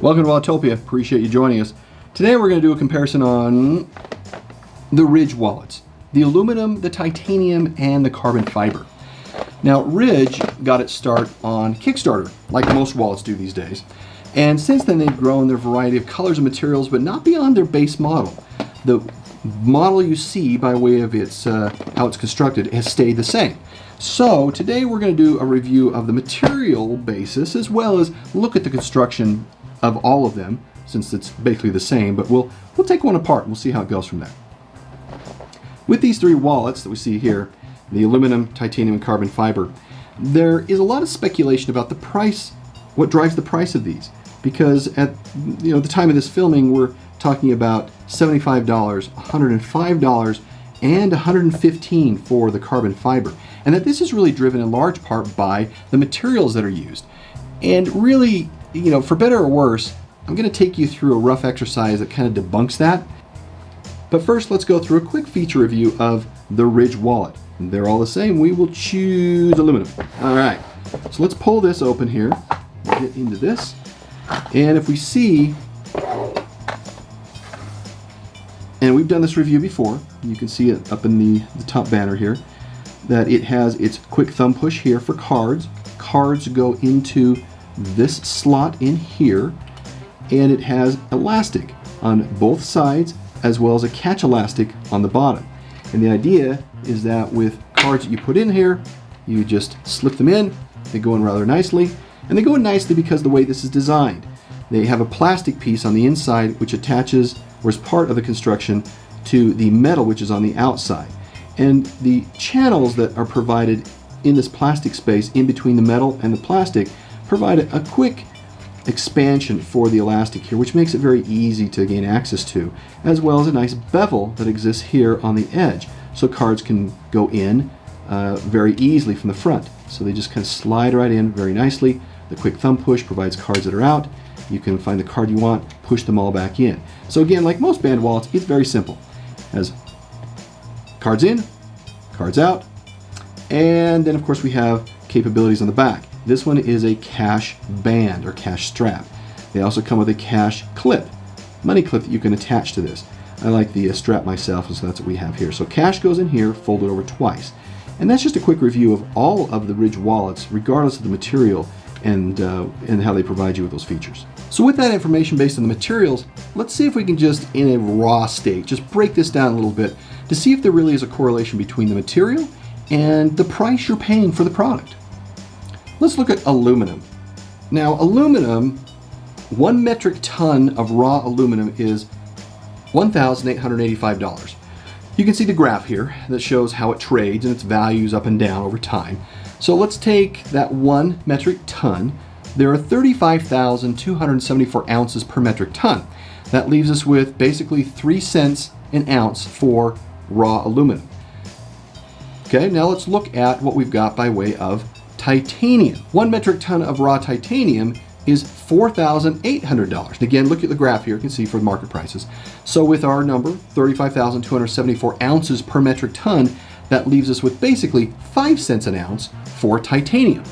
Welcome to Walletopia. Appreciate you joining us. Today we're going to do a comparison on the Ridge wallets. The aluminum, the titanium, and the carbon fiber. Now Ridge got its start on Kickstarter, like most wallets do these days. And since then they've grown their variety of colors and materials, but not beyond their base model. The model you see by way of its how it's constructed has stayed the same. So today we're going to do a review of the material basis as well as look at the construction of all of them, since it's basically the same, but we'll take one apart and we'll see how it goes from there. With these three wallets that we see here, the aluminum, titanium, and carbon fiber, there is a lot of speculation about the price, what drives the price of these, because at the time of this filming we're talking about $75, $105, and $115 for the carbon fiber, and that this is really driven in large part by the materials that are used. And really, for better or worse, I'm going to take you through a rough exercise that kind of debunks that. But first, let's go through a quick feature review of the Ridge wallet. They're all the same. We will choose aluminum. All right, so let's pull this open here. We'll get into this. And if we see, and we've done this review before, you can see it up in the top banner here, that it has its quick thumb push here for cards. Cards go into this slot in here, and it has elastic on both sides as well as a catch elastic on the bottom. And the idea is that with cards that you put in here, you just slip them in. They go in rather nicely, and they go in nicely because the way this is designed. They have a plastic piece on the inside which attaches or is part of the construction to the metal which is on the outside. And the channels that are provided in this plastic space in between the metal and the plastic provide a quick expansion for the elastic here, which makes it very easy to gain access to, as well as a nice bevel that exists here on the edge, so cards can go in very easily from the front. So they just kind of slide right in very nicely. The quick thumb push provides cards that are out. You can find the card you want, push them all back in. So again, like most band wallets, it's very simple. As cards in, cards out, and then of course we have capabilities on the back. This one is a cash band or cash strap. They also come with a cash clip, money clip that you can attach to this. I like the strap myself, and so that's what we have here. So cash goes in here, folded over twice. And that's just a quick review of all of the Ridge wallets, regardless of the material and how they provide you with those features. So with that information based on the materials, let's see if we can just, in a raw state, just break this down a little bit to see if there really is a correlation between the material and the price you're paying for the product. Let's look at aluminum. Now, aluminum, 1 metric ton of raw aluminum is $1,885. You can see the graph here that shows how it trades and its values up and down over time. So let's take that 1 metric ton. There are 35,274 ounces per metric ton. That leaves us with basically 3 cents an ounce for raw aluminum. Okay, now let's look at what we've got by way of titanium. 1 metric ton of raw titanium is $4,800. And again, look at the graph here, you can see for market prices. So with our number, 35,274 ounces per metric ton, that leaves us with basically 5 cents an ounce for titanium.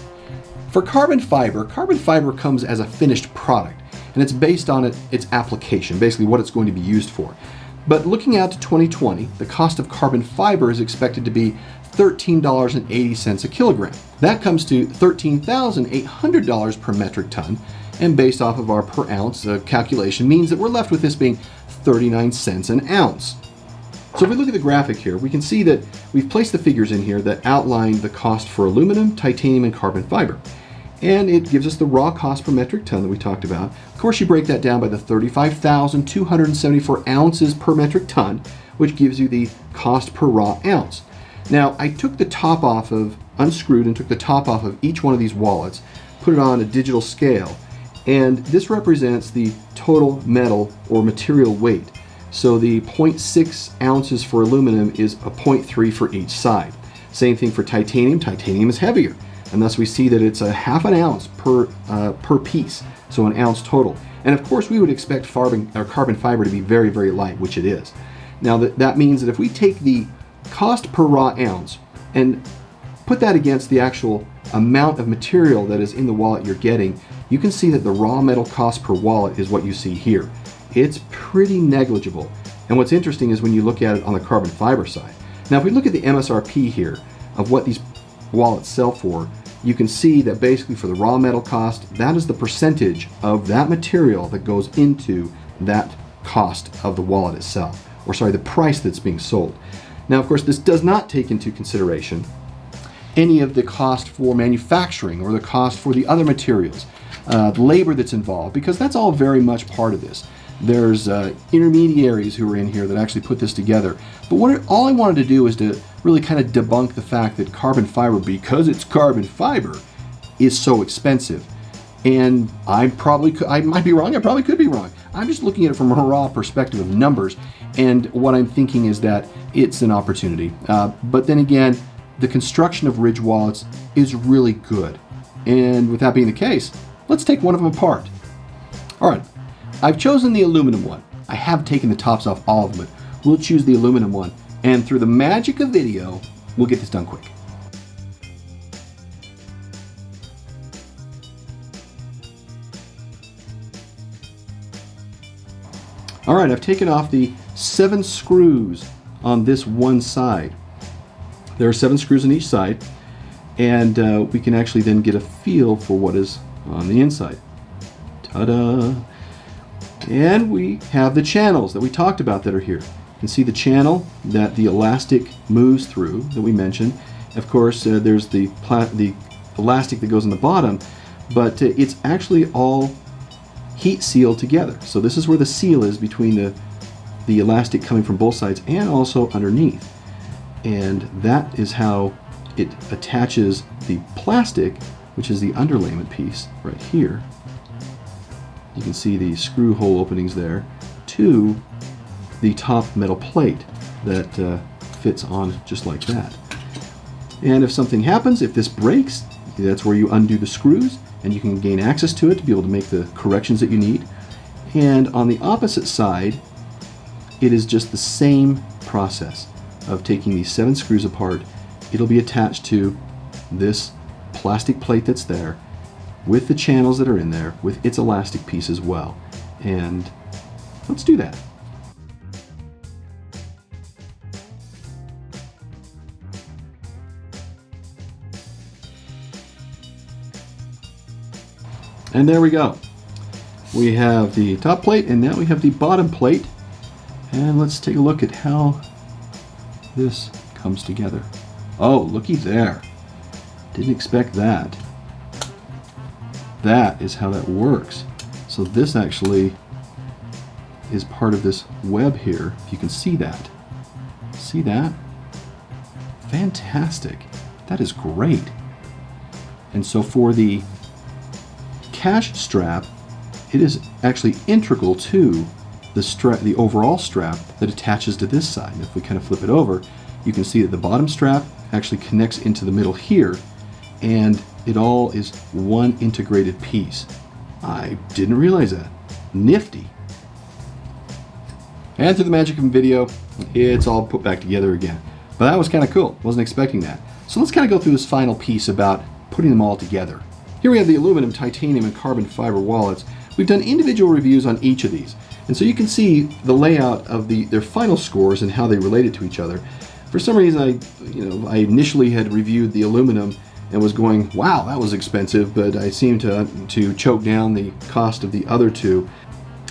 For carbon fiber comes as a finished product, and it's based on its application, basically what it's going to be used for. But looking out to 2020, the cost of carbon fiber is expected to be $13.80 a kilogram. That comes to $13,800 per metric ton, and based off of our per ounce calculation means that we're left with this being 39 cents an ounce. So if we look at the graphic here, we can see that we've placed the figures in here that outline the cost for aluminum, titanium, and carbon fiber. And it gives us the raw cost per metric ton that we talked about. Of course, you break that down by the 35,274 ounces per metric ton, which gives you the cost per raw ounce. Now, I took the top off of, unscrewed and took the top off of each one of these wallets, put it on a digital scale, and this represents the total metal or material weight. So the 0.6 ounces for aluminum is a 0.3 for each side. Same thing for titanium. Titanium is heavier, and thus we see that it's a half an ounce per piece, so an ounce total. And of course, we would expect carbon fiber to be very, very light, which it is. Now that means that if we take the cost per raw ounce and put that against the actual amount of material that is in the wallet you're getting, you can see that the raw metal cost per wallet is what you see here. It's pretty negligible. And what's interesting is when you look at it on the carbon fiber side. Now, if we look at the MSRP here of what these wallets sell for, you can see that basically for the raw metal cost, that is the percentage of that material that goes into that cost of the wallet itself, or sorry, the price that's being sold. Now, of course, this does not take into consideration any of the cost for manufacturing or the cost for the other materials, the labor that's involved, because that's all very much part of this. There's intermediaries who are in here that actually put this together. But all I wanted to do is to really kind of debunk the fact that carbon fiber, because it's carbon fiber, is so expensive. And I might be wrong, I probably could be wrong. I'm just looking at it from a raw perspective of numbers, and what I'm thinking is that it's an opportunity. But then again, the construction of Ridge wallets is really good. And with that being the case, let's take one of them apart. All right, I've chosen the aluminum one. I have taken the tops off all of them, but we'll choose the aluminum one. And through the magic of video, we'll get this done quick. All right, I've taken off the 7 screws on this one side. There are 7 screws on each side, and we can actually then get a feel for what is on the inside. Ta-da! And we have the channels that we talked about that are here. You can see the channel that the elastic moves through that we mentioned. Of course, there's the elastic that goes on the bottom, but it's actually all heat sealed together. So this is where the seal is between the elastic coming from both sides and also underneath. And that is how it attaches the plastic, which is the underlayment piece right here. You can see the screw hole openings there, to the top metal plate that fits on just like that. And if something happens, if this breaks, that's where you undo the screws, and you can gain access to it to be able to make the corrections that you need. And on the opposite side, it is just the same process of taking these 7 screws apart. It'll be attached to this plastic plate that's there, with the channels that are in there, with its elastic piece as well. And let's do that. And there we go. We have the top plate, and now we have the bottom plate. And let's take a look at how this comes together. Oh, looky there. Didn't expect that. That is how that works. So this actually is part of this web here. If you can see that. See that? Fantastic. That is great. And so for the cash strap, it is actually integral to the overall strap that attaches to this side. And if we kind of flip it over, you can see that the bottom strap actually connects into the middle here, and it all is one integrated piece. I didn't realize that. Nifty. And through the magic of video, it's all put back together again. But that was kind of cool. Wasn't expecting that. So let's kind of go through this final piece about putting them all together. Here we have the aluminum, titanium, and carbon fiber wallets. We've done individual reviews on each of these. And so you can see the layout of their final scores and how they related to each other. For some reason, I initially had reviewed the aluminum and was going, wow, that was expensive, but I seemed to choke down the cost of the other two.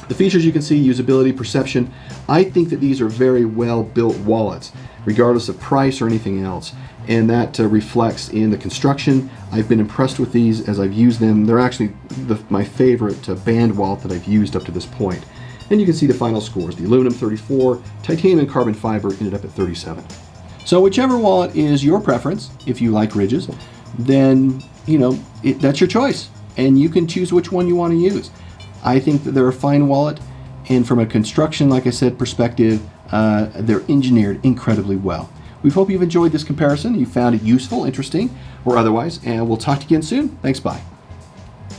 The features you can see, usability, perception. I think that these are very well built wallets, regardless of price or anything else. And that reflects in the construction. I've been impressed with these as I've used them. They're actually my favorite band wallet that I've used up to this point. And you can see the final scores. The aluminum 34, titanium and carbon fiber ended up at 37. So whichever wallet is your preference, if you like ridges, then that's your choice. And you can choose which one you want to use. I think that they're a fine wallet, and from a construction, like I said, perspective, they're engineered incredibly well. We hope you've enjoyed this comparison, you found it useful, interesting, or otherwise, and we'll talk to you again soon. Thanks, bye.